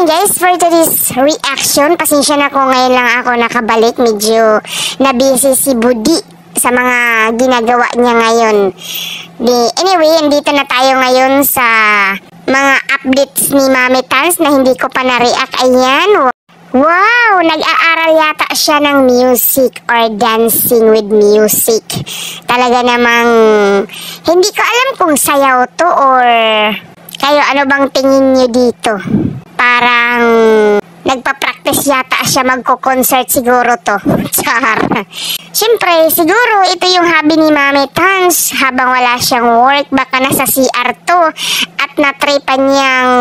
ayan guys, for today's reaction, pasensya na ko, ngayon lang ako nakabalik. Medyo na-busy si Budi sa mga ginagawa niya ngayon. Anyway, andito na tayo ngayon sa mga updates ni Mami Tans na hindi ko pa na-react. Ayan, wow, nag-aaral yata siya ng music or dancing with music. Talaga namang hindi ko alam kung sayaw to or kayo, ano bang tingin niyo dito? Parang nagpa-practice yata siya, magko-concert siguro to. Char. Siyempre, siguro ito yung hobby ni Mami Tans habang wala siyang work. Baka nasa CR to at natripan niyang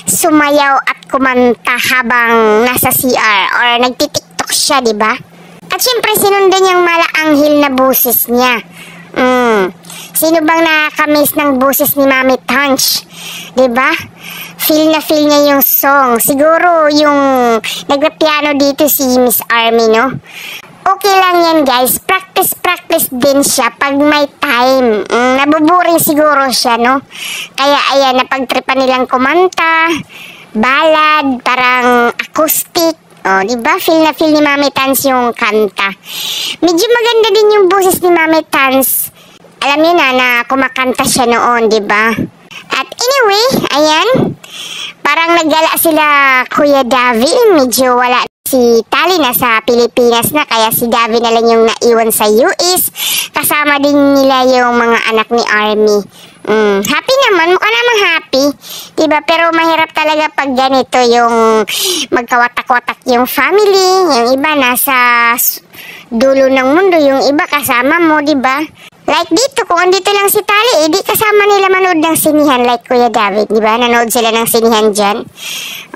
sumayaw at kumanta habang nasa CR or nagtitiktok siya, di ba? At siyempre, sinundan niyang malaanghil na busis niya. Sino bang nakakamiss ng busis ni Mami Tans? Diba? Feel na feel niya yung song. Siguro yung nagpa-piano dito si Miss Army, no? Okay lang yan guys. Practice din siya pag may time. Nabuboring siguro siya, no? Kaya ayan, napagtripan nilang kumanta, ballad, parang acoustic. Oh, diba? Feel na feel ni Mami Tans yung kanta. Medyo maganda din yung boses ni Mami Tans. Alam niyo na kumakanta siya noon, diba? At anyway, ayan. Parang naggala sila Kuya Davi. Medyo wala si Tali na sa Pilipinas na. Kaya si Davi na lang yung naiwan sa US. Kasama din nila yung mga anak ni Army. Happy naman, mukha namang happy, diba? Pero mahirap talaga pag ganito yung magkawatak-watak yung family, yung iba nasa dulo ng mundo, yung iba kasama mo, diba? Like dito, kung andito lang si Tali, di kasama nila manood ng sinihan like Kuya David, diba? Nanood sila ng sinihan dyan.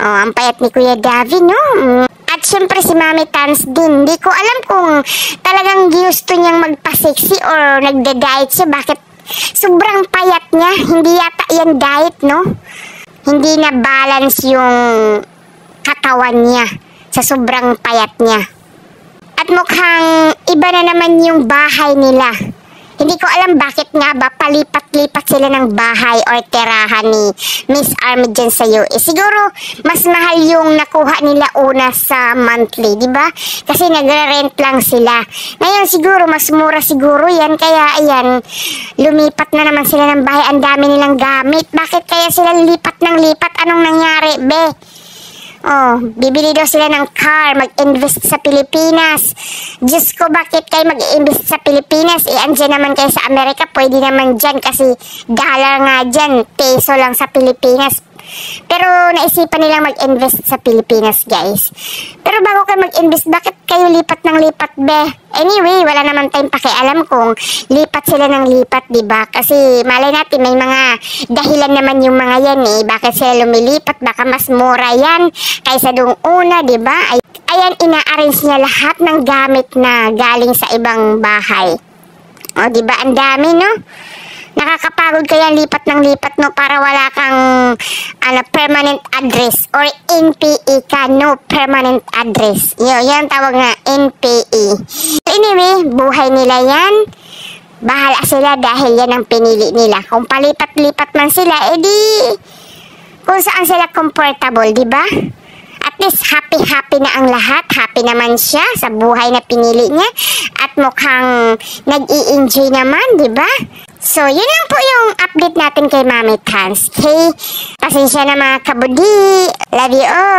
Oh, ang payat ni Kuya David, no? At syempre si Mami Tans din, di ko alam kung talagang ginusto niyang magpa-sexy or nagda-diet siya, bakit sobrang payat niya. Hindi yata yan diet, no? Hindi na balance yung katawan niya sa sobrang payat niya. At mukhang iba na naman yung bahay nila. Hindi ko alam bakit nga ba palipat-lipat sila ng bahay or tirahan ni Miss Army dyan sa US. Siguro mas mahal yung nakuha nila una sa monthly, di ba? Kasi nagre-rent lang sila. Ngayon siguro mas mura siguro yan. Kaya ayan, lumipat na naman sila ng bahay. Ang dami nilang gamit. Bakit kaya sila lipat ng lipat? Anong nangyari, be? Oh, bibili daw sila ng car, mag-invest sa Pilipinas. Diyos ko, bakit kayo mag-invest sa Pilipinas? Andyan naman kayo sa Amerika, pwede naman dyan kasi dollar nga dyan, peso lang sa Pilipinas. Pero naisipan nilang mag-invest sa Pilipinas, guys. Pero bago kayo mag-invest, bakit kayo lipat ng lipat, be? Anyway, wala naman tayong pakialam kung lipat sila ng lipat, diba? Kasi malay natin, may mga dahilan naman yung mga yan, eh. Bakit sila lumilipat? Baka mas mura yan kaysa doong una, diba? Ayan, ina-arrange niya lahat ng gamit na galing sa ibang bahay. O, diba? Ang dami, no? Nakakapagod kaya lipat ng lipat, no, para wala kang permanent address or NPE ka, no permanent address. Yan tawag na NPE. Anyway, buhay nila yan. Bahala sila dahil yan ang pinili nila. Kung palipat-lipat man sila, edi kung saan sila comfortable, di ba? At least happy-happy na ang lahat. Happy naman siya sa buhay na pinili niya. At mukhang nag-i-enjoy naman, di ba? So, yun lang po yung update natin kay Mami Tans. Okay? Pasensya na mga kabudi. Love you all.